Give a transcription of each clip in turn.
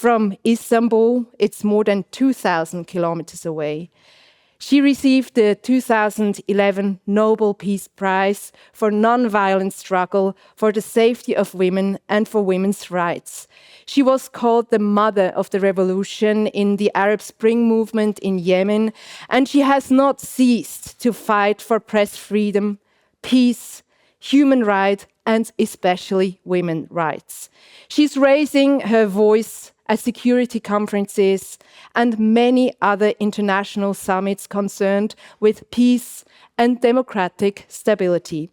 from Istanbul. It's more than 2,000 kilometers away. She received the 2011 Nobel Peace Prize for nonviolent struggle for the safety of women and for women's rights. She was called the mother of the revolution in the Arab Spring movement in Yemen, and she has not ceased to fight for press freedom, peace, human rights, and especially women's rights. She's raising her voice at security conferences and many other international summits concerned with peace and democratic stability.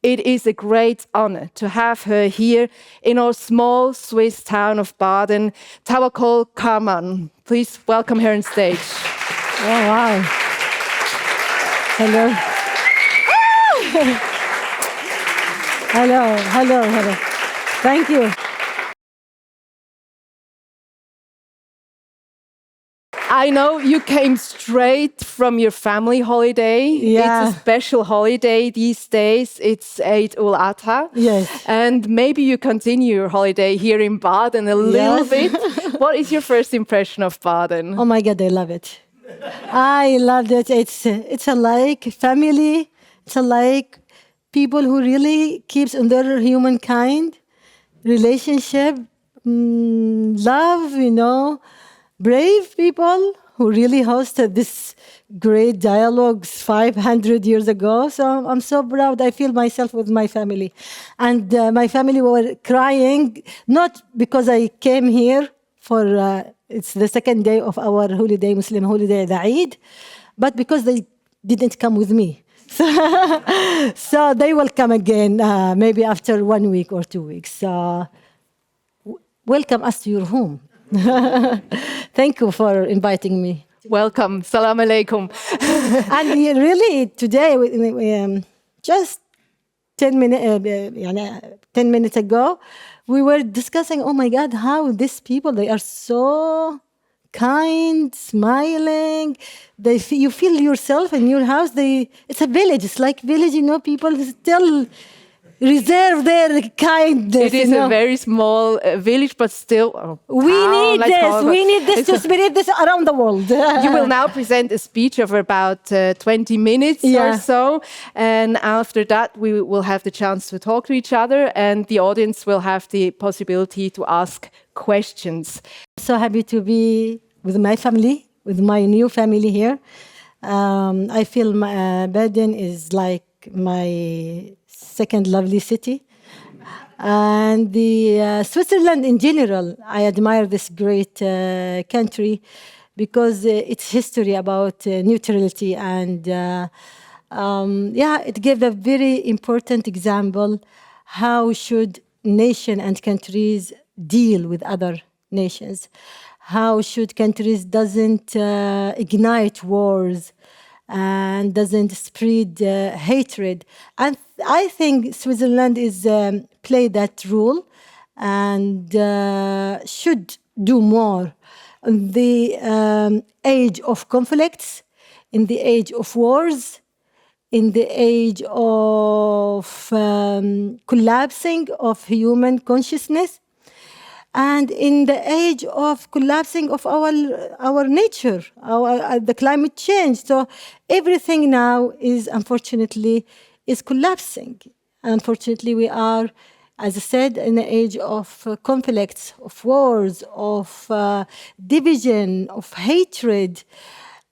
It is a great honor to have her here in our small Swiss town of Baaden, Tawakkol Karman. Please welcome her on stage. Oh, wow. Hello. Hello. Thank you. I know you came straight from your family holiday. Yeah. It's a special holiday these days. It's Eid ul-Adha. Yes. And maybe you continue your holiday here in Baden a little bit. What is your first impression of Baden? Oh my God, I love it. I love it. It's a like family. It's a like people who really keeps on their humankind, relationship, love, brave people who really hosted this great dialogues 500 years ago. So I'm so proud. I feel myself with my family. And my family were crying, not because I came here for, it's the second day of our holiday, Muslim holiday, the Eid, but because they didn't come with me. So they will come again, maybe after 1 week or 2 weeks. Welcome us to your home. Thank you for inviting me. Welcome. Salam alaikum. And really, today, just 10 minutes ago, we were discussing, oh my God, how these people, they are so kind, smiling. You feel yourself in your house. It's a village. It's like village, people still reserve their kindness. It is a very small village, but still. We need this to spread this around the world. You will now present a speech of about 20 minutes or so. And after that, we will have the chance to talk to each other, and the audience will have the possibility to ask questions. So happy to be with my family, with my new family here. I feel Baaden is like my second lovely city. And the Switzerland in general, I admire this great country because its history about neutrality and it gave a very important example how should nation and countries deal with other nations. How should countries doesn't ignite wars and doesn't spread hatred. And I think Switzerland is play that role and should do more. In the age of conflicts, in the age of wars, in the age of collapsing of human consciousness, and in the age of collapsing of our nature, the climate change. So everything now is, unfortunately, is collapsing. Unfortunately, we are, as I said, in the age of conflicts, of wars, of division, of hatred,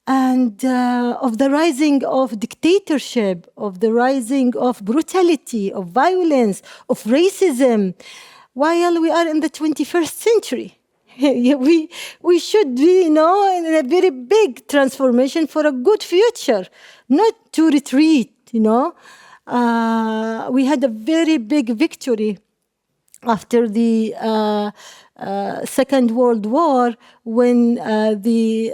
and of the rising of dictatorship, of the rising of brutality, of violence, of racism. While we are in the 21st century, we should be, in a very big transformation for a good future, not to retreat, We had a very big victory after the Second World War when the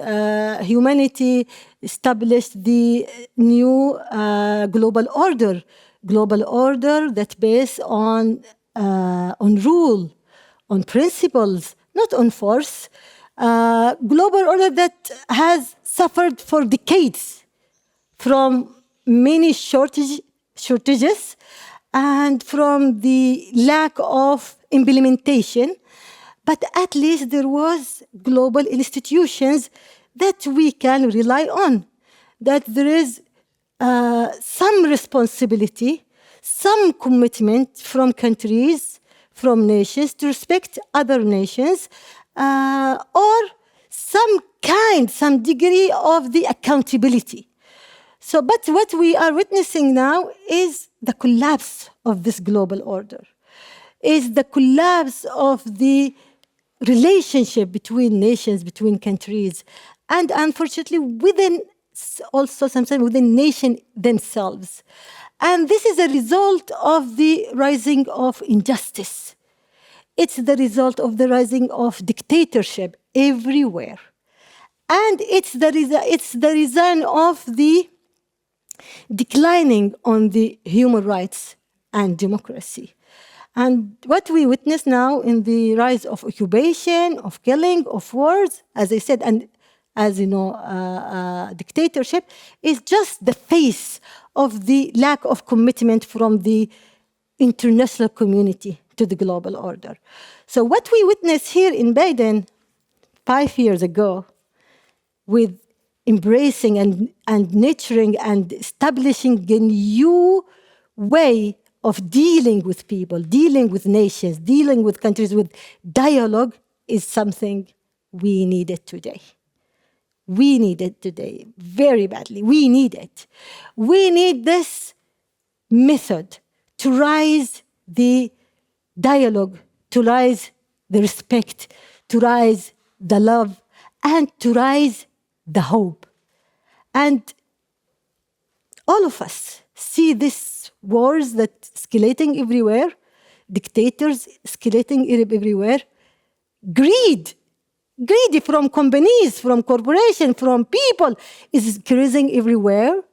humanity established the new global order that based on rule, on principles, not on force. Global order that has suffered for decades from many shortages and from the lack of implementation. But at least there was global institutions that we can rely on, that there is some responsibility, some commitment from countries, from nations to respect other nations, or some degree of the accountability. So, but what we are witnessing now is the collapse of this global order, is the collapse of the relationship between nations, between countries, and unfortunately also sometimes within nations themselves. And this is a result of the rising of injustice. It's the result of the rising of dictatorship everywhere. And it's the reason of the declining on the human rights and democracy. And what we witness now in the rise of occupation, of killing, of wars, as I said, and as you know, dictatorship, is just the face of the lack of commitment from the international community to the global order. So what we witnessed here in Biden 5 years ago, with embracing and nurturing and establishing a new way of dealing with people, dealing with nations, dealing with countries with dialogue, is something we needed today. We need it today, very badly. We need it. We need this method to rise the dialogue, to rise the respect, to rise the love, and to rise the hope. And all of us see these wars that escalating everywhere, dictators escalating everywhere, greedy from companies, from corporations, from people is increasing everywhere.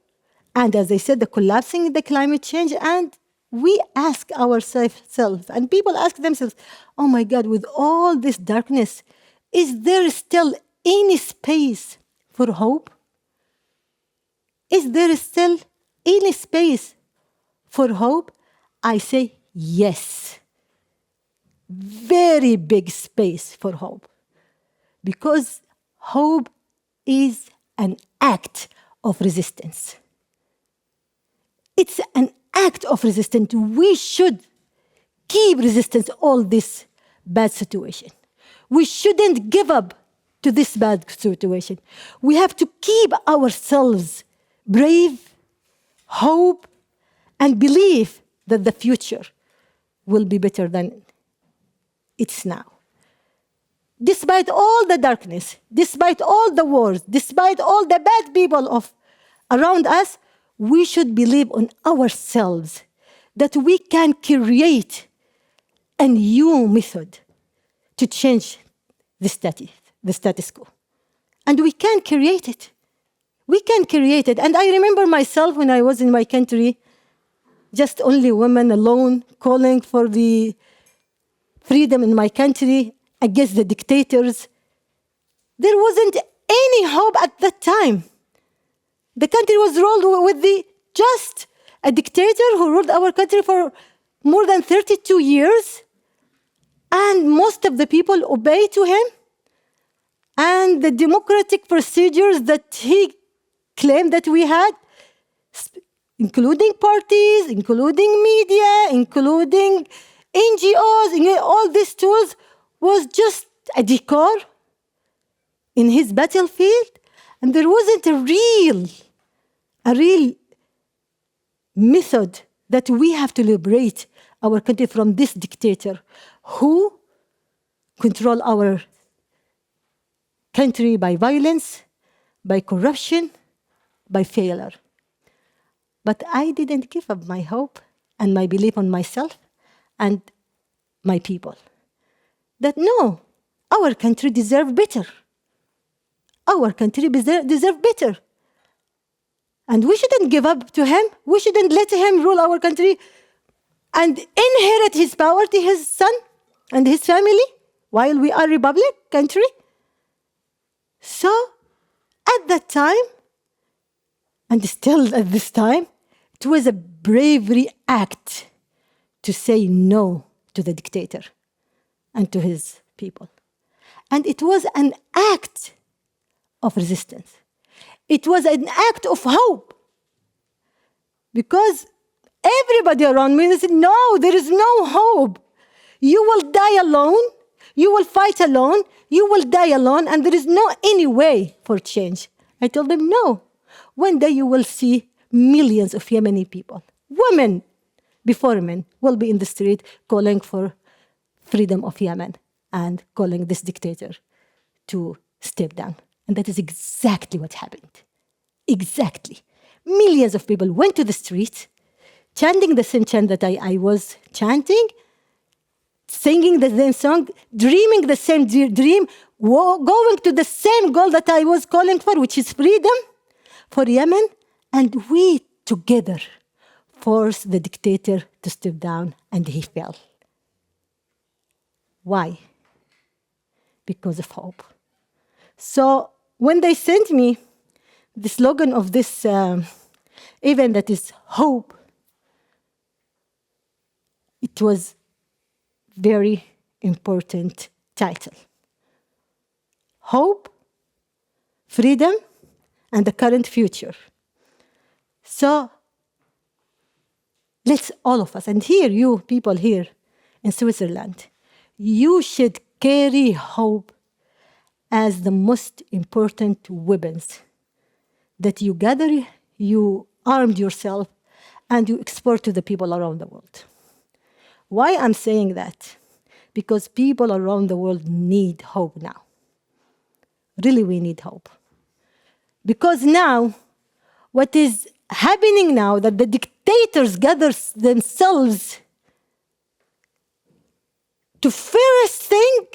And as I said, the collapsing in the climate change. And we ask ourselves, and people ask themselves, oh my God, with all this darkness, is there still any space for hope? Is there still any space for hope? I say yes. Very big space for hope. Because hope is an act of resistance. It's an act of resistance. We should keep resistance all this bad situation. We shouldn't give up to this bad situation. We have to keep ourselves brave, hope, and believe that the future will be better than it's now. Despite all the darkness, despite all the wars, despite all the bad people around us, we should believe on ourselves that we can create a new method to change the status quo. And we can create it. We can create it. And I remember myself when I was in my country, just only women alone calling for the freedom in my country against the dictators. There wasn't any hope at that time. The country was ruled with just a dictator who ruled our country for more than 32 years. And most of the people obeyed to him. And the democratic procedures that he claimed that we had, including parties, including media, including NGOs, all these tools, was just a decor in his battlefield. And there wasn't a real method that we have to liberate our country from this dictator who control our country by violence, by corruption, by failure. But I didn't give up my hope and my belief on myself and my people. That no, our country deserves better. Our country deserves better. And we shouldn't give up to him. We shouldn't let him rule our country and inherit his power to his son and his family while we are a republic country. So, at that time, and still at this time, it was a bravery act to say no to the dictator and to his people. And it was an act of resistance. It was an act of hope. Because everybody around me said, no, there is no hope. You will die alone. You will fight alone. You will die alone. And there is no any way for change. I told them, no. One day you will see millions of Yemeni people, women before men, will be in the street calling for freedom of Yemen and calling this dictator to step down. And that is exactly what happened. Exactly. Millions of people went to the street, chanting the same chant that I was chanting, singing the same song, dreaming the same dream, going to the same goal that I was calling for, which is freedom for Yemen. And we together forced the dictator to step down, and he fell. Why? Because of hope. So when they sent me the slogan of this event that is hope, it was very important title. Hope, freedom, and the current future. So let's all of us, and here you people here in Switzerland, you should carry hope as the most important weapons that you gather, you armed yourself, and you export to the people around the world. Why I'm saying that? Because people around the world need hope now. Really, we need hope. Because now, what is happening now, that the dictators gather themselves to first thing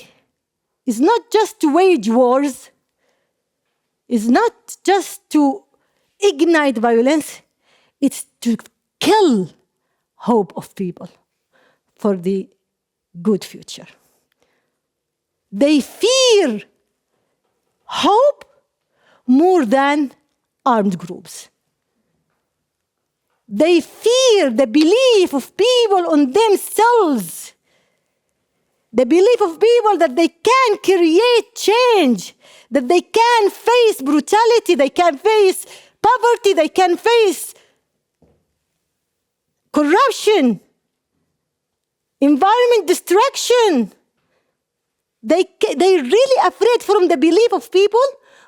is not just to wage wars, is not just to ignite violence, it's to kill hope of people for the good future. They fear hope more than armed groups. They fear the belief of people on themselves, the belief of people that they can create change, that they can face brutality, they can face poverty, they can face corruption, environment destruction. They're really afraid from the belief of people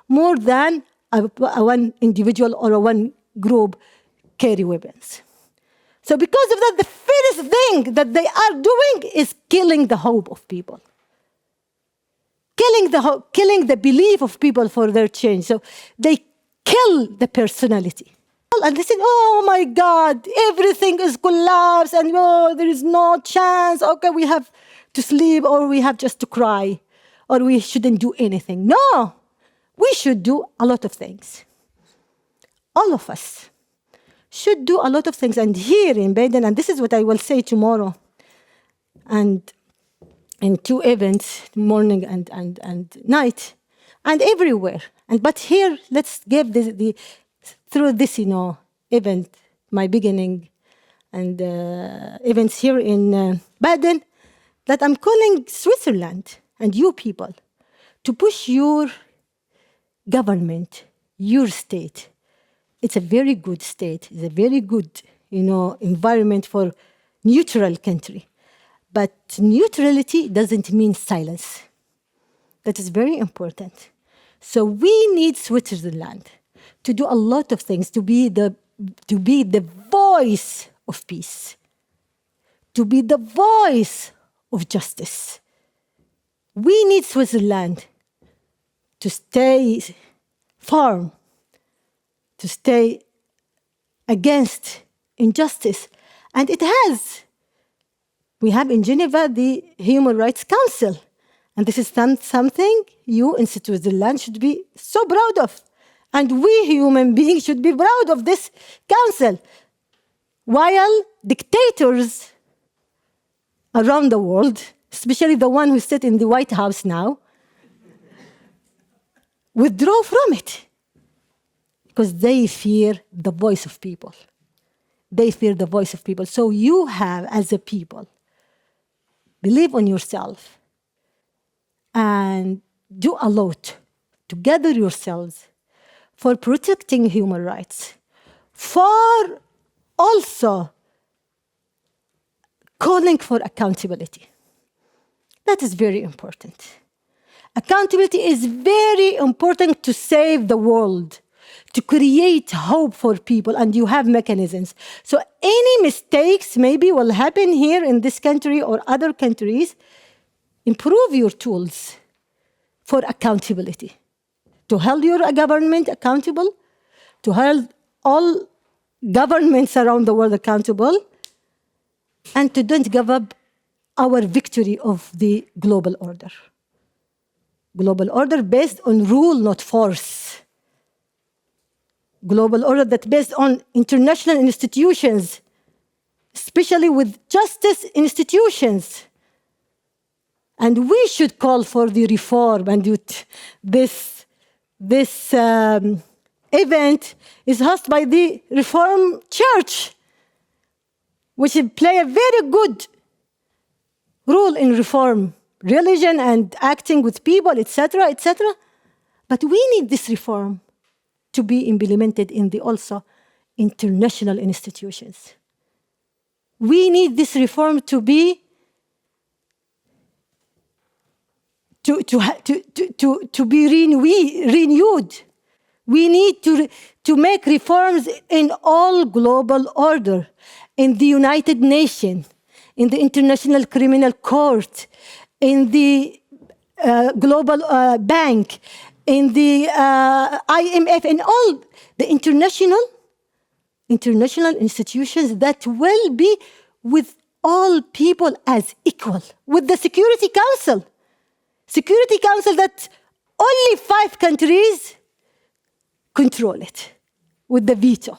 more than one individual or one group carry weapons. So because of that, the first thing that they are doing is killing the hope of people. Killing the belief of people for their change. So they kill the personality. And they say, oh my God, everything is collapsed and oh, there is no chance. Okay, we have to sleep or we have just to cry or we shouldn't do anything. No, we should do a lot of things. All of us should do a lot of things. And here in Baaden, and this is what I will say tomorrow, and in 2 events, morning and night, and everywhere. But here, let's give through this, event, my beginning, and events here in Baaden, that I'm calling Switzerland and you people to push your government, your state. It's a very good state. It's a very good, environment for neutral country. But neutrality doesn't mean silence. That is very important. So we need Switzerland to do a lot of things, to be the voice of peace, to be the voice of justice. We need Switzerland to stay firm, to stay against injustice. And it has. We have in Geneva the Human Rights Council. And this is something you in Switzerland should be so proud of. And we human beings should be proud of this council. While dictators around the world, especially the one who sit in the White House now, withdraw from it. Because they fear the voice of people. They fear the voice of people. So you have, as a people, believe on yourself and do a lot to gather yourselves for protecting human rights, for also calling for accountability. That is very important. Accountability is very important to save the world, to create hope for people, and you have mechanisms. So any mistakes maybe will happen here in this country or other countries, improve your tools for accountability, to hold your government accountable, to hold all governments around the world accountable, and to don't give up our victory of the global order. Global order based on rule, not force. Global order that's based on international institutions, especially with justice institutions. And we should call for the reform. And this event is hosted by the Reform Church, which play a very good role in reform, religion and acting with people, etc., etc. But we need this reform to be implemented in the also international institutions. We need this reform to be renewed. We need to make reforms in all global order, in the United Nations, in the International Criminal Court, in the Global Bank, in the IMF, in all the international institutions that will be with all people as equal, with the Security Council that only 5 countries control it with the veto.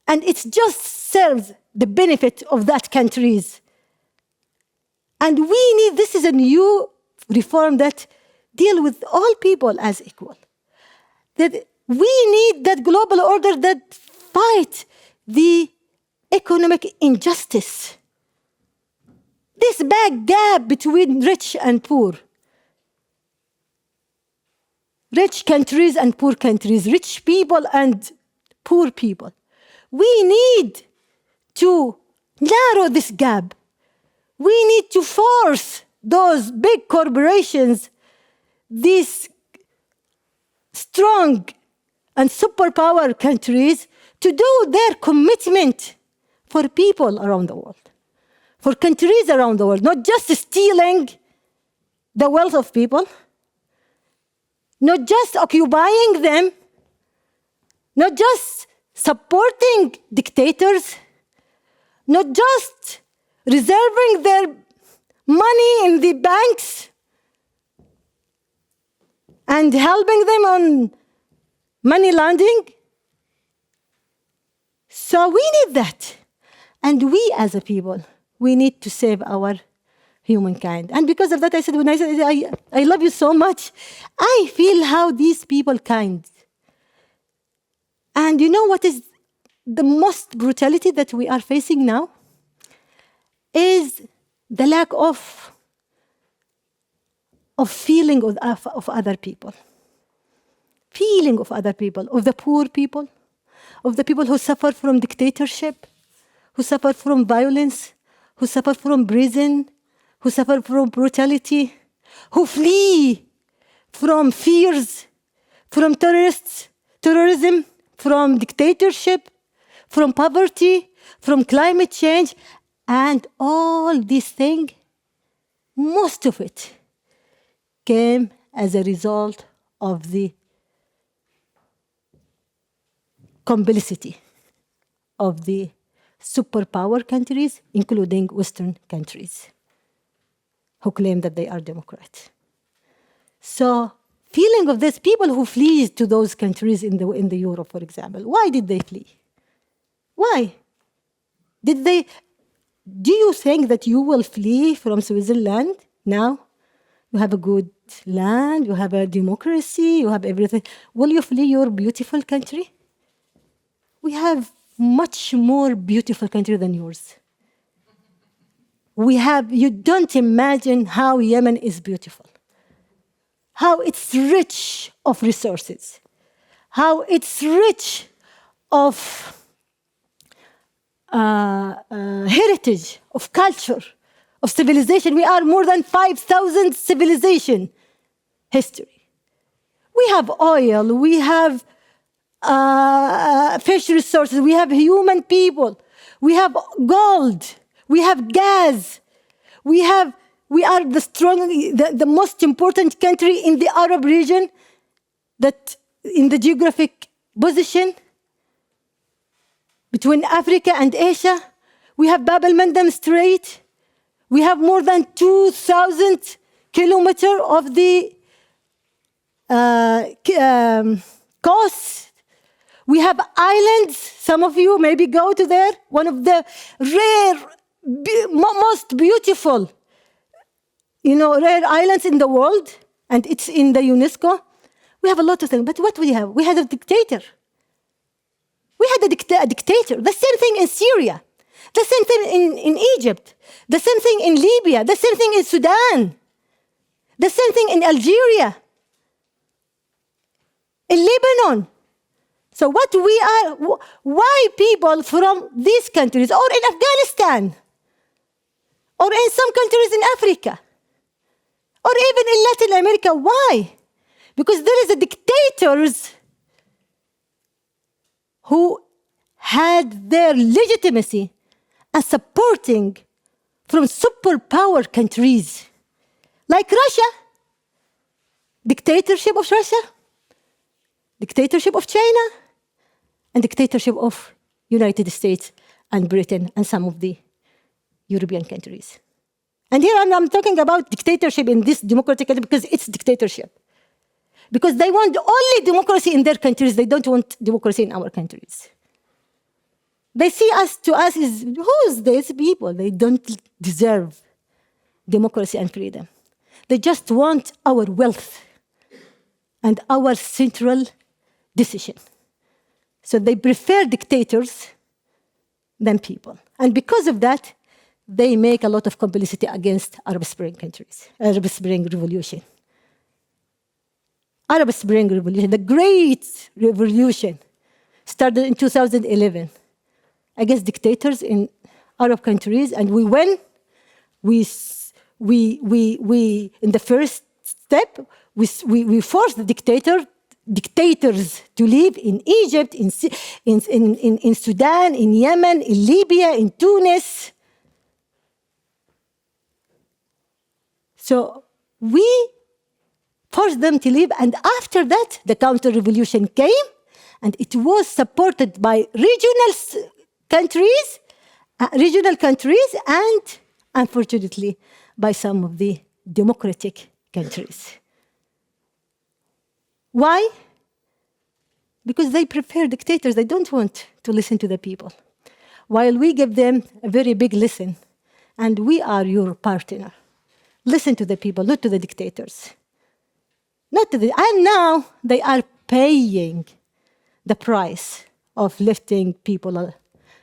And it just serves the benefit of that countries. And we need, this is a new reform that deal with all people as equal. That we need that global order that fight the economic injustice. This big gap between rich and poor. Rich countries and poor countries, rich people and poor people. We need to narrow this gap. We need to force those big corporations, these strong and superpower countries, to do their commitment for people around the world, for countries around the world, not just stealing the wealth of people, not just occupying them, not just supporting dictators, not just reserving their money in the banks and helping them on money laundering. So we need that. And we as a people, we need to save our humankind. And because of that, I said, when I said, I love you so much, I feel how these people kind. And you know what is the most brutality that we are facing now? Is the lack of feeling of other people. Feeling of other people, of the poor people, of the people who suffer from dictatorship, who suffer from violence, who suffer from prison, who suffer from brutality, who flee from fears, from terrorism, from dictatorship, from poverty, from climate change, and all these things, most of it came as a result of the complicity of the superpower countries, including Western countries, who claim that they are democrats. So, feeling of this, people who flee to those countries in the Europe, for example, why did they flee? Why? Do you think that you will flee from Switzerland now? You have a good land, you have a democracy, you have everything. Will you flee your beautiful country? We have much more beautiful country than yours. you don't imagine how Yemen is beautiful, how it's rich of resources, how it's rich of heritage, of culture, of civilization. We are more than 5,000 civilization history. We have oil, we have fish resources, we have human people, we have gold, we have gas, we are the most important country in the Arab region, that in the geographic position between Africa and Asia. We have Bab el-Mandeb Strait. We have more than 2,000 kilometers of the coast. We have islands. Some of you maybe go to there. One of the rare, most beautiful, rare islands in the world, and it's in the UNESCO. We have a lot of things, but what we have? We had a dictator. We had a dictator. The same thing in Syria. The same thing in Egypt. The same thing in Libya. The same thing in Sudan. The same thing in Algeria. In Lebanon. So why people from these countries, or in Afghanistan, or in some countries in Africa, or even in Latin America, why? Because there is a dictators who had their legitimacy and supporting from superpower countries like Russia, dictatorship of Russia, dictatorship of China, and dictatorship of United States and Britain and some of the European countries. And here I'm talking about dictatorship in this democratic country because it's dictatorship. Because they want only democracy in their countries. They don't want democracy in our countries. They see us as, who's these people? They don't deserve democracy and freedom. They just want our wealth and our central decision. So they prefer dictators than people. And because of that, they make a lot of complicity against Arab Spring countries, Arab Spring Revolution. Arab Spring Revolution, the great revolution, started in 2011 against dictators in Arab countries, and we won. We in the first step, we forced the dictators to live in Egypt, in Sudan, in Yemen, in Libya, in Tunis. So we forced them to leave, and after that, the counter-revolution came, and it was supported by regional countries, and unfortunately, by some of the democratic countries. Why? Because they prefer dictators. They don't want to listen to the people. While we give them a very big listen, and we are your partner. Listen to the people, not to the dictators. And now they are paying the price of lifting people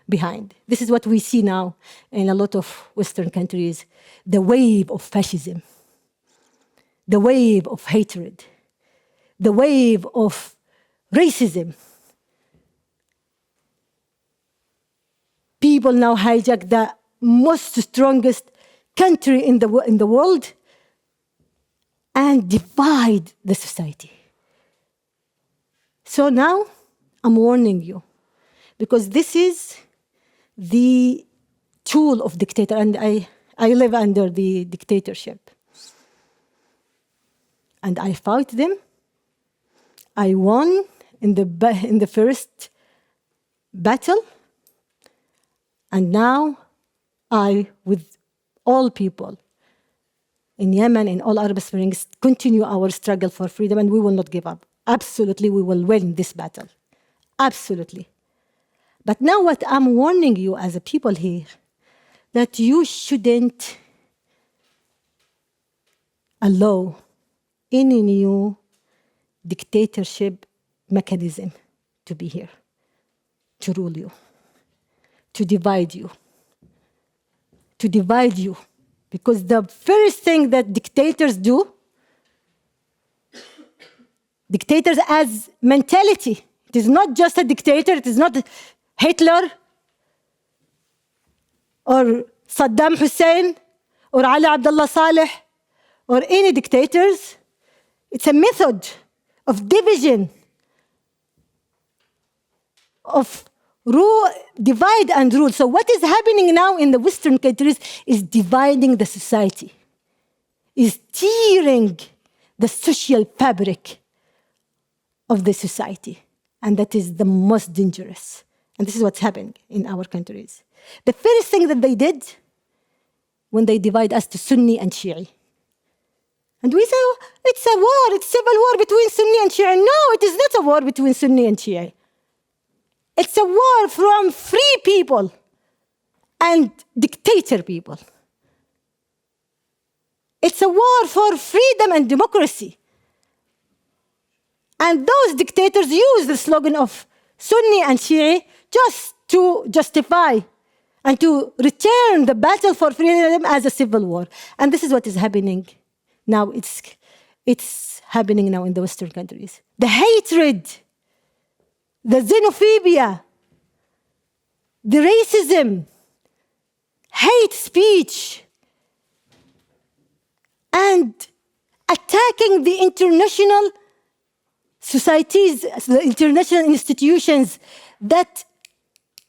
behind. This is what we see now in a lot of Western countries, the wave of fascism, the wave of hatred, the wave of racism. People now hijack the most strongest country in the world and divide the society. So now I'm warning you, because this is the tool of dictator, and I live under the dictatorship. And I fought them. I won in the first battle, and now with all people in Yemen, in all Arab Springs, continue our struggle for freedom, and we will not give up. Absolutely, we will win this battle. Absolutely. But now what I'm warning you as a people here, that you shouldn't allow any new dictatorship mechanism to be here, to rule you, to divide you, Because the first thing that dictators do, dictators as mentality, it is not just a dictator, it is not Hitler or Saddam Hussein or Ali Abdullah Saleh or any dictators. It's a method of division, of rule, divide and rule. So what is happening now in the Western countries is dividing the society, is tearing the social fabric of the society. And that is the most dangerous. And this is what's happening in our countries. The first thing that they did when they divide us to Sunni and Shi'i. And we say, oh, it's a war, it's civil war between Sunni and Shi'i. No, it is not a war between Sunni and Shi'i. It's a war from free people and dictator people. It's a war for freedom and democracy. And those dictators use the slogan of Sunni and Shi'i just to justify and to return the battle for freedom as a civil war. And this is what is happening now. It's happening now in the Western countries. The hatred, the xenophobia, the racism, hate speech, and attacking the international societies, the international institutions that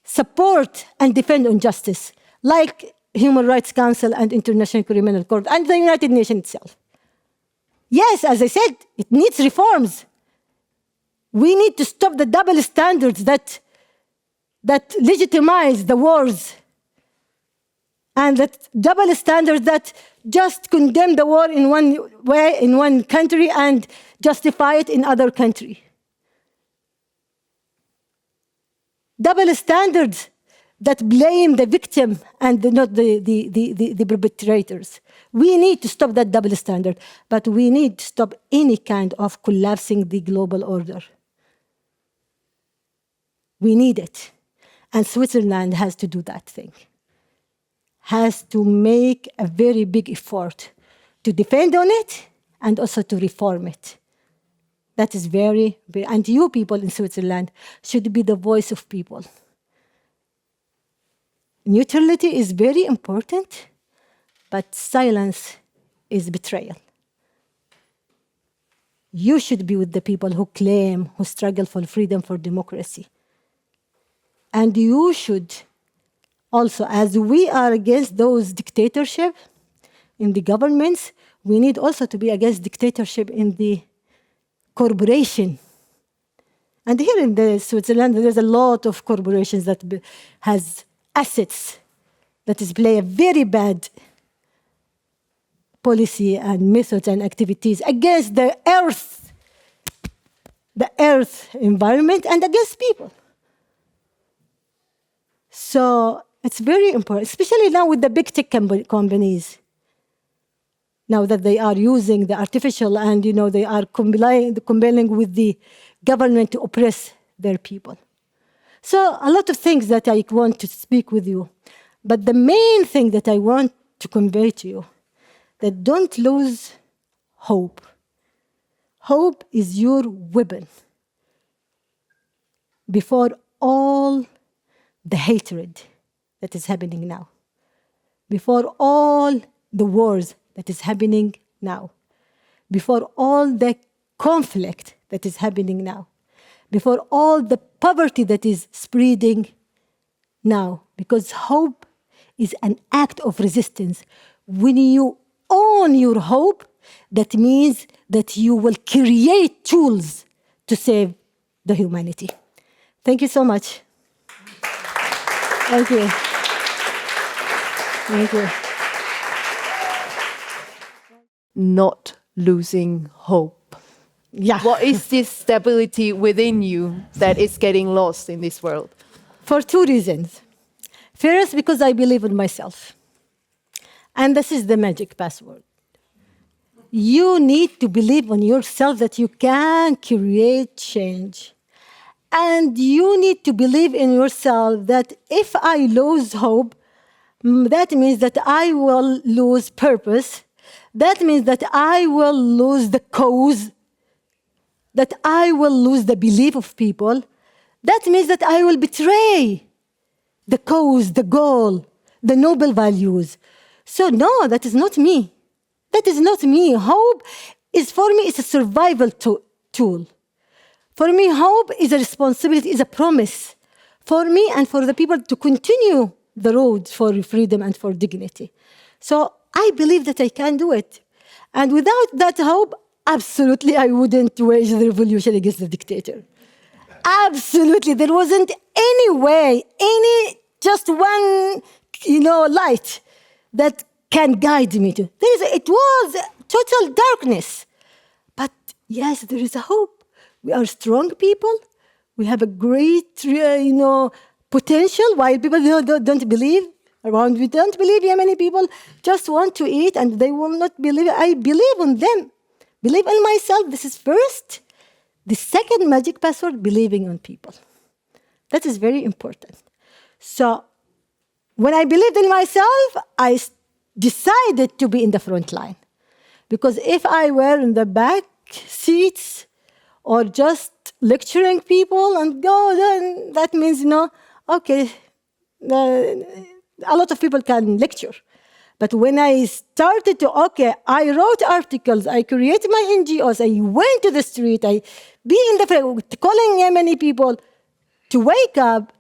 support and defend on justice, like Human Rights Council and International Criminal Court and the United Nations itself. Yes, as I said, it needs reforms. We need to stop the double standards that legitimize the wars and that double standards that just condemn the war in one way, in one country, and justify it in other country. Double standards that blame the victim and not the perpetrators. We need to stop that double standard, but we need to stop any kind of collapsing the global order. We need it. And Switzerland has to do that thing. Has to make a very big effort to defend on it and also to reform it. That is very, very, and you people in Switzerland should be the voice of people. Neutrality is very important, but silence is betrayal. You should be with the people who claim, who struggle for freedom, for democracy. And you should also, as we are against those dictatorship in the governments, we need also to be against dictatorship in the corporation. And here in the Switzerland, there's a lot of corporations that has assets that is play a very bad policy and methods and activities against the earth environment and against people. So it's very important, especially now with the big tech companies. Now that they are using the artificial and they are combining with the government to oppress their people. So a lot of things that I want to speak with you. But the main thing that I want to convey to you, that don't lose hope. Hope is your weapon before all the hatred that is happening now, before all the wars that is happening now, before all the conflict that is happening now, before all the poverty that is spreading now, because hope is an act of resistance. When you own your hope, that means that you will create tools to save the humanity. Thank you so much. Thank you. Thank you. Not losing hope. Yeah. What is this stability within you that is getting lost in this world? For two reasons. First, because I believe in myself. And this is the magic password. You need to believe in yourself that you can create change. And you need to believe in yourself that if I lose hope, that means that I will lose purpose. That means that I will lose the cause, that I will lose the belief of people. That means that I will betray the cause, the goal, the noble values. So no, that is not me. That is not me. Hope is, for me, is a survival tool. For me, hope is a responsibility, is a promise for me and for the people to continue the road for freedom and for dignity. So I believe that I can do it. And without that hope, absolutely I wouldn't wage the revolution against the dictator. Absolutely. There wasn't any way, just one, light that can guide me to. It was total darkness. But yes, there is a hope. We are strong people. We have a great, potential. While people don't believe around, we don't believe Yemeni people just want to eat and they will not believe. I believe in them. Believe in myself. This is first. The second magic password, believing in people. That is very important. So when I believed in myself, I decided to be in the front line. Because if I were in the back seats or just lecturing people and go, then that means, okay, a lot of people can lecture. But when I started I wrote articles, I created my NGOs, I went to the street, I be in the calling Yemeni people to wake up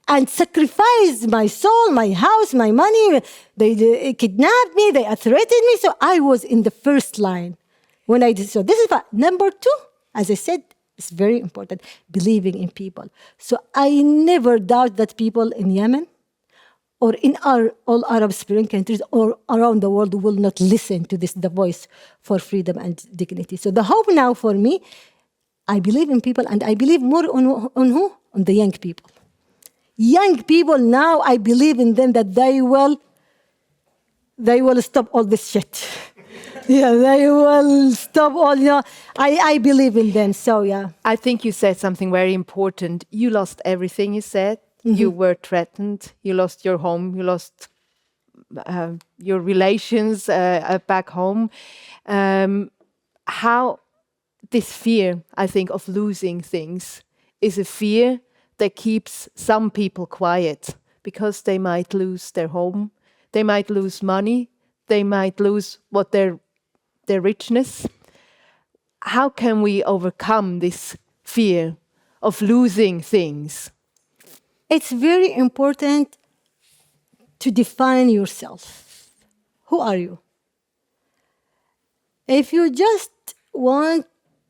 and sacrifice my soul, my house, my money. They kidnapped me, they threatened me. So I was in the first line when I did. So this is number two, as I said, it's very important, believing in people. So I never doubt that people in Yemen or in all Arab Spring countries or around the world will not listen to the voice for freedom and dignity. So the hope now for me, I believe in people, and I believe more on who? On the young people. Young people now, I believe in them that they will stop all this shit. Yeah, they will stop all, I believe in them, so yeah. I think you said something very important. You lost everything, you said. Mm-hmm. You were threatened. You lost your home. You lost your relations back home. How this fear, I think, of losing things is a fear that keeps some people quiet because they might lose their home. They might lose money. They might lose their richness. How can we overcome this fear of losing things? It's very important to define yourself. Who are you? If you just want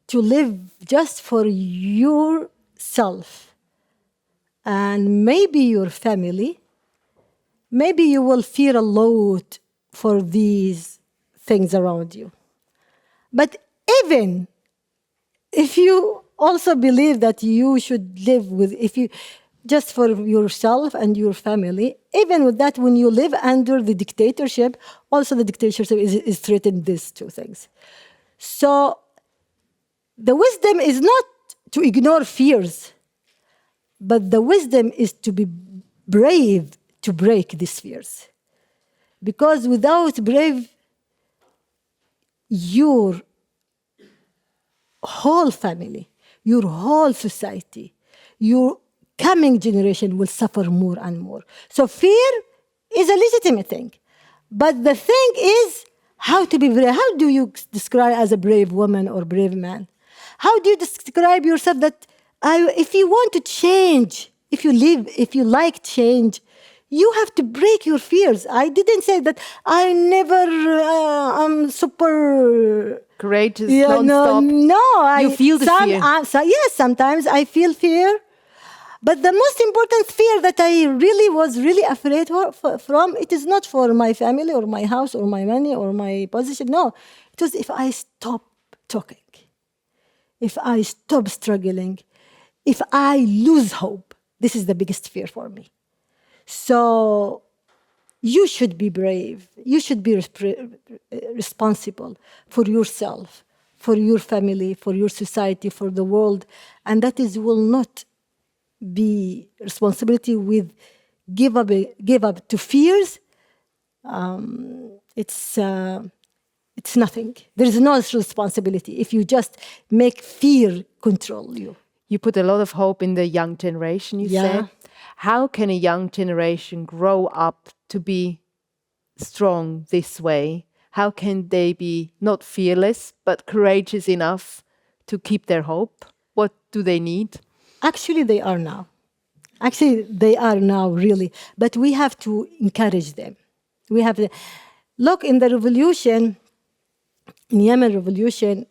to live just for yourself and maybe your family, maybe you will fear a lot for these things around you. But even if you also believe that you should live just for yourself and your family, even with that, when you live under the dictatorship, also the dictatorship is threatening these two things. So the wisdom is not to ignore fears, but the wisdom is to be brave to break these fears. Because without brave, your whole family, your whole society, your coming generation will suffer more and more. So fear is a legitimate thing. But the thing is how to be brave. How do you describe as a brave woman or brave man? How do you describe yourself that if you want to change, if you like change, you have to break your fears. I didn't say that I never am super courageous, non-stop. No, you feel the fear. Yes, sometimes I feel fear. But the most important fear that I was really afraid from, it is not for my family or my house or my money or my position. No, it was if I stop talking, if I stop struggling, if I lose hope. This is the biggest fear for me. So you should be brave. You should be responsible for yourself, for your family, for your society, for the world. And that will not be responsibility with give up to fears, It's nothing. There is no responsibility if you just make fear control you. You put a lot of hope in the young generation, you said. How can a young generation grow up to be strong this way? How can they be not fearless, but courageous enough to keep their hope? What do they need? Actually, they are now. Really. But we have to encourage them. We have to look in the revolution, in Yemen revolution.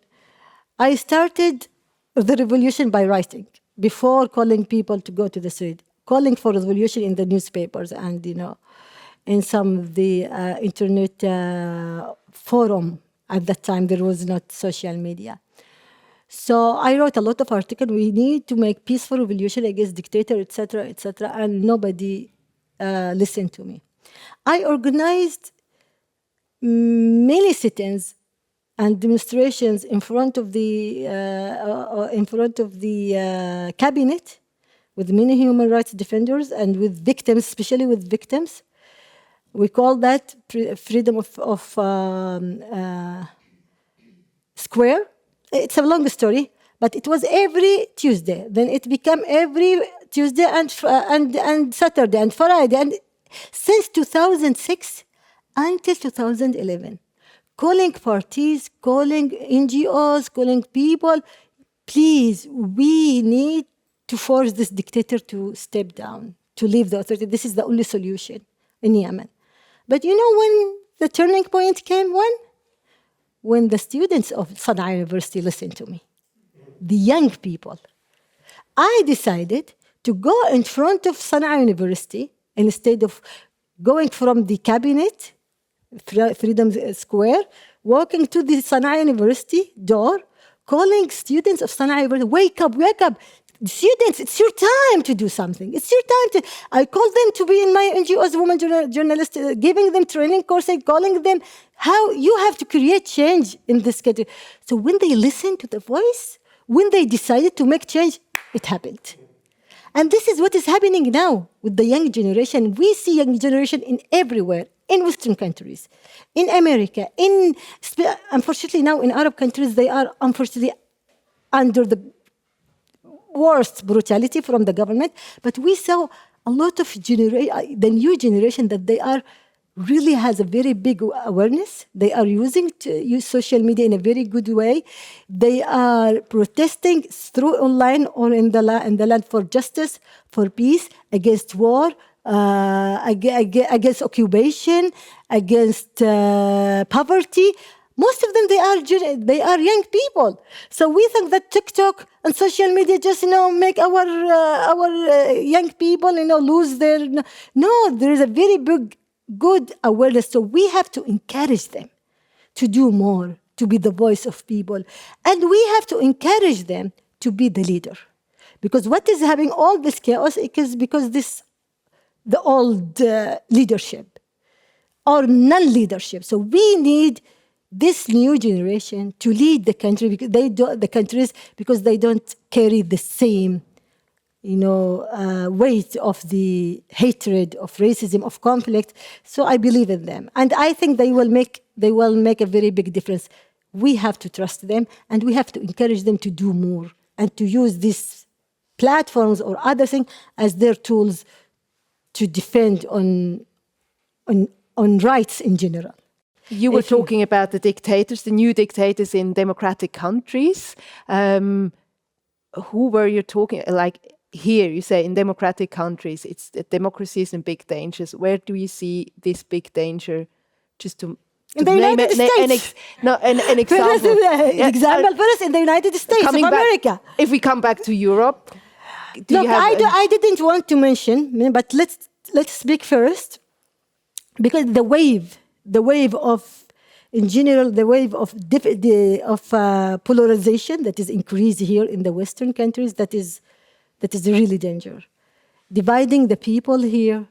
I started the revolution by writing before calling people to go to the street, calling for revolution in the newspapers and in some of the internet forum. At that time, there was not social media. So I wrote a lot of articles. We need to make peaceful revolution against dictator, etc., and nobody listened to me. I organized many sit-ins and demonstrations in front of the cabinet with many human rights defenders and with victims, especially with victims. We call that freedom of square. It's a long story, but it was every Tuesday. Then it became every Tuesday and Saturday and Friday, and since 2006 until 2011. Calling parties, calling NGOs, calling people, please, we need to force this dictator to step down, to leave the authority. This is the only solution in Yemen. But when the turning point came, when the students of Sana'a University listened to me, the young people, I decided to go in front of Sana'a University instead of going from the cabinet, Freedom Square, walking to the Sana'a University door, calling students of Sana'a University, wake up, students, it's your time to do something. It's your time to. I called them to be in my NGO as women journalists, giving them training courses, calling them how you have to create change in this country. So when they listened to the voice, when they decided to make change, it happened. And this is what is happening now with the young generation. We see young generation in everywhere, in Western countries, in America, unfortunately now in Arab countries, they are unfortunately under the worst brutality from the government. But we saw a lot of the new generation that they are really has a very big awareness. They are using social media in a very good way. They are protesting through online or in the land for justice, for peace, against war, against occupation, against poverty. Most of them, they are young people. So we think that TikTok and social media just make our young people lose their. No, there is a very big good awareness. So we have to encourage them to do more, to be the voice of people, and we have to encourage them to be the leader, because what is having all this chaos is because the old leadership or non-leadership. So we need this new generation to lead the country because they don't carry the same weight of the hatred, of racism, of conflict. So I believe in them, and I think they will make a very big difference. We have to trust them, and we have to encourage them to do more and to use these platforms or other things as their tools to defend on rights in general. You were talking about the dictators, the new dictators in democratic countries. Who were you talking? Like here, you say in democratic countries, democracy is in big dangers. Where do you see this big danger? Just to in the United States. An example. Example first in the United States of America. If we come back to Europe, I didn't want to mention, but let's speak first, because the wave of, in general, the wave of polarization that is increased here in the Western countries, that is really danger. Dividing the people here,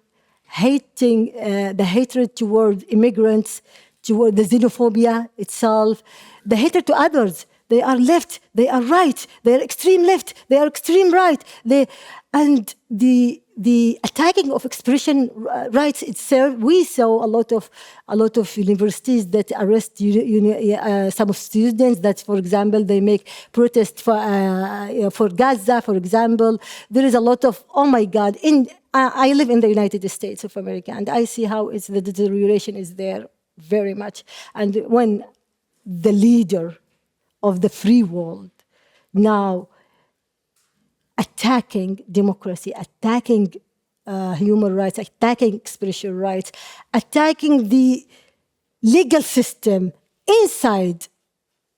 hating the hatred toward immigrants, toward the xenophobia itself, the hatred to others. They are left, they are right, they are extreme left, they are extreme right. And the the attacking of expression rights itself. We saw a lot of universities that arrest some of students. That, for example, they make protests for Gaza, for example. There is a lot of, oh my God. I live in the United States of America, and I see how the deterioration is there very much. And when the leader of the free world now attacking democracy, attacking human rights, attacking expression rights, attacking the legal system inside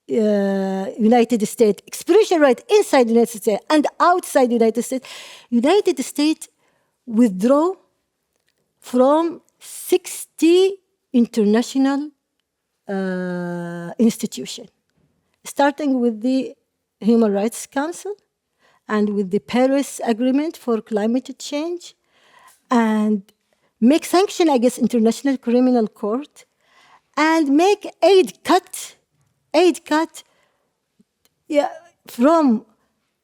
United States, expression rights inside United States and outside United States withdraw from 60 international institutions, starting with the Human Rights Council, and with the Paris Agreement for Climate Change, and make sanction against International Criminal Court, and make aid cut from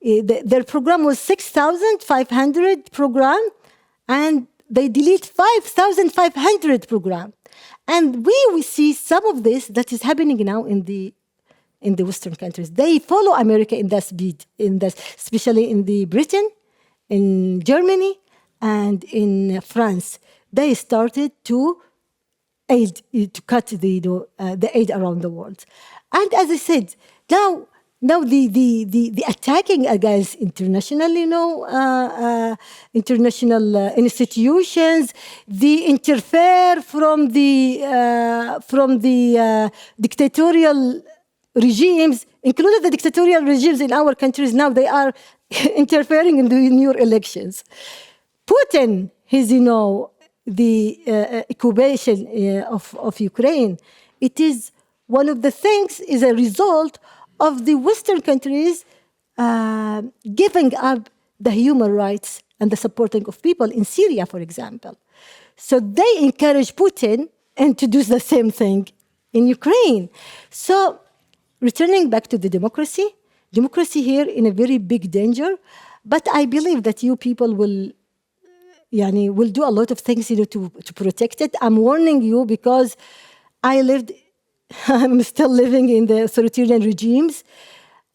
their program was 6,500 program, and they delete 5,500 program. And we see some of this that is happening now in the Western countries. They follow America in that speed, especially in the Britain, in Germany, and in France. They started to cut the aid around the world. And as I said, now the attacking against international, international institutions, the interfere from the dictatorial regimes, including the dictatorial regimes in our countries now, they are interfering in your elections. Putin, the occupation of Ukraine, it is one of the things is a result of the Western countries giving up the human rights and the supporting of people in Syria, for example. So they encourage Putin and to do the same thing in Ukraine. So returning back to the democracy here in a very big danger, but I believe that you people will do a lot of things to protect it. I'm warning you because I'm still living in the authoritarian regimes.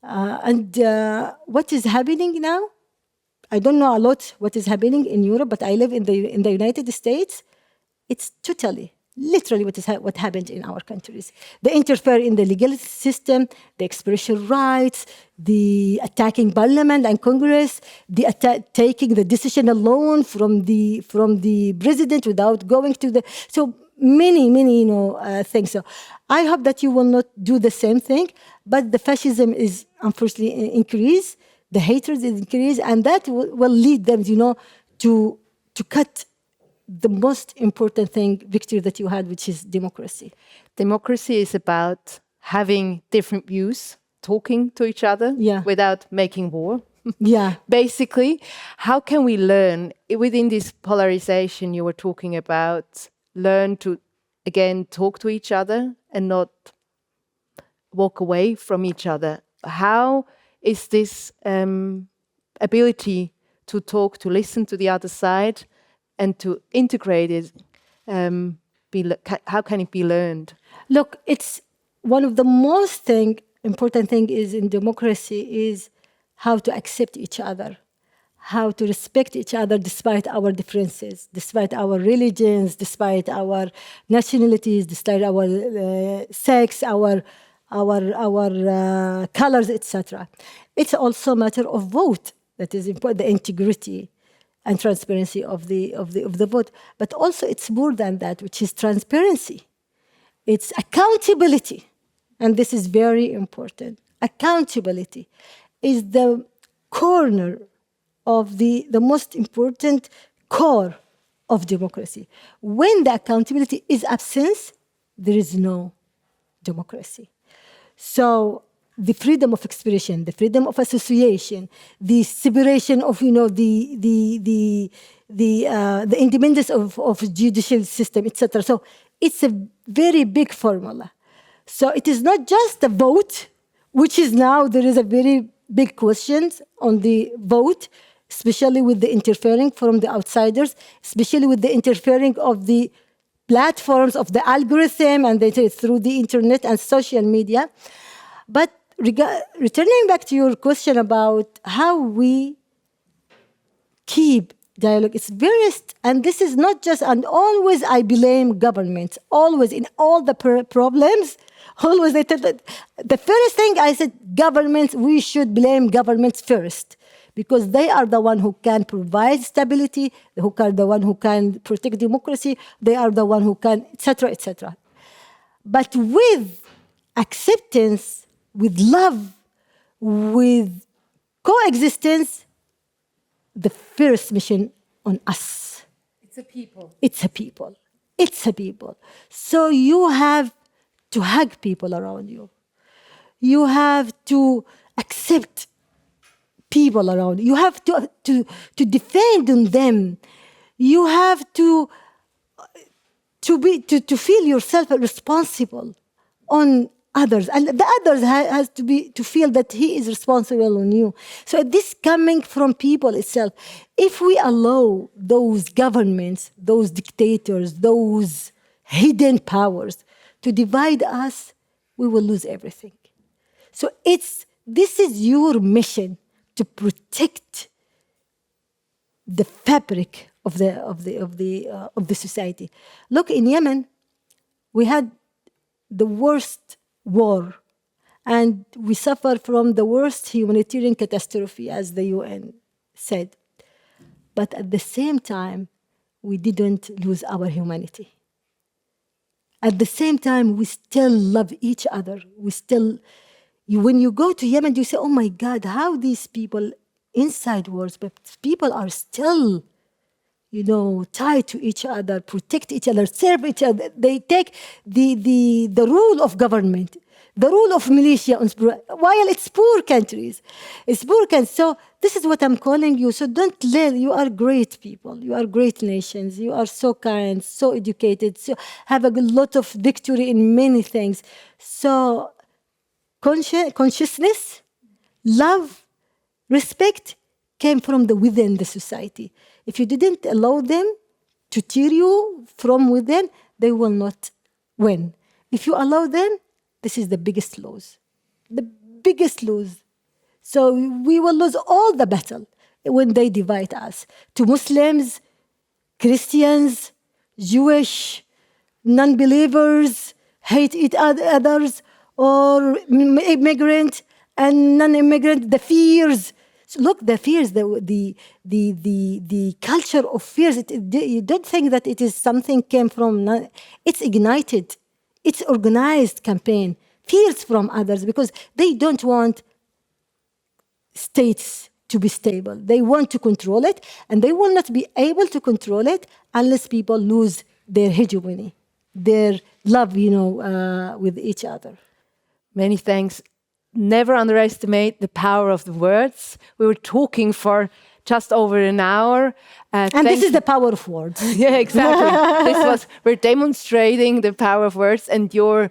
And what is happening now, I don't know a lot what is happening in Europe, but I live in the United States. It's literally what happened in our countries. They interfere in the legal system, the expression rights, the attacking parliament and Congress, the taking the decision alone from the president without going to the many things. So I hope that you will not do the same thing, but the fascism is unfortunately increased, the hatred is increased, and that will lead them, to cut the most important thing, victory that you had, which is democracy. Democracy is about having different views, talking to each other without making war. Yeah. Basically, how can we learn within this polarization you were talking about, learn to, again, talk to each other and not walk away from each other? How is this ability to talk, to listen to the other side, and to integrate it, how can it be learned? Look, it's one of the most important thing is in democracy is how to accept each other, how to respect each other despite our differences, despite our religions, despite our nationalities, despite our sex, our colors, etc. It's also a matter of vote that is important, the integrity and transparency of the vote. But also it's more than that, which is transparency. It's accountability. And this is very important. Accountability is the corner of the most important core of democracy. When the accountability is absent, there is no democracy. So the freedom of expression, the freedom of association, the separation of the independence of judicial system, etc. So it's a very big formula. So it is not just the vote, which is now there is a very big question on the vote. especially with the interfering from the outsiders, especially with the interfering of the platforms of the algorithm and through the internet and social media. But returning back to your question about how we keep dialogue, it's very, and this is not just, and always I blame governments, always in all the problems, always the first thing I said, governments, we should blame governments first, because they are the one who can provide stability, who are the one who can protect democracy, they are the one who can, etc., etc. But with acceptance, with love, with coexistence, the first mission on us. It's a people. It's a people. It's a people. So you have to hug people around you. You have to accept people around you. You have to defend on them. You have to feel yourself responsible on others, and the others has to feel that he is responsible on you. So this coming from people itself. If we allow those governments, those dictators, those hidden powers to divide us, we will lose everything. So this is your mission, to protect the fabric of the society. Look, in Yemen, we had the worst war, and we suffer from the worst humanitarian catastrophe, as the UN said. But at the same time, we didn't lose our humanity. At the same time, we still love each other. When you go to Yemen, you say, oh my God, how these people inside wars, but people are still, tied to each other, protect each other, serve each other. They take the rule of government, the rule of militia, while it's poor countries. It's poor countries. So this is what I'm calling you. So you are great people. You are great nations. You are so kind, so educated, so have a lot of victory in many things. So consciousness, love, respect came from within the society. If you didn't allow them to tear you from within, they will not win. If you allow them, this is the biggest loss. The biggest loss. So we will lose all the battle when they divide us to Muslims, Christians, Jewish, non-believers, hate each others, or immigrant and non-immigrant, the fears. So look, the fears, the culture of fears, you don't think that it is something came from, it's ignited, it's organized campaign, fears from others, because they don't want states to be stable. They want to control it, and they will not be able to control it unless people lose their hegemony, their love, with each other. Many thanks. Never underestimate the power of the words. We were talking for just over an hour. And this is the power of words. Yeah, exactly. We're demonstrating the power of words and your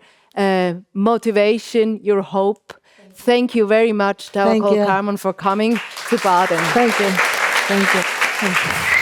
motivation, your hope. Thank you very much, Tawakkol Karman, for coming to Baden. Thank you. Thank you. Thank you.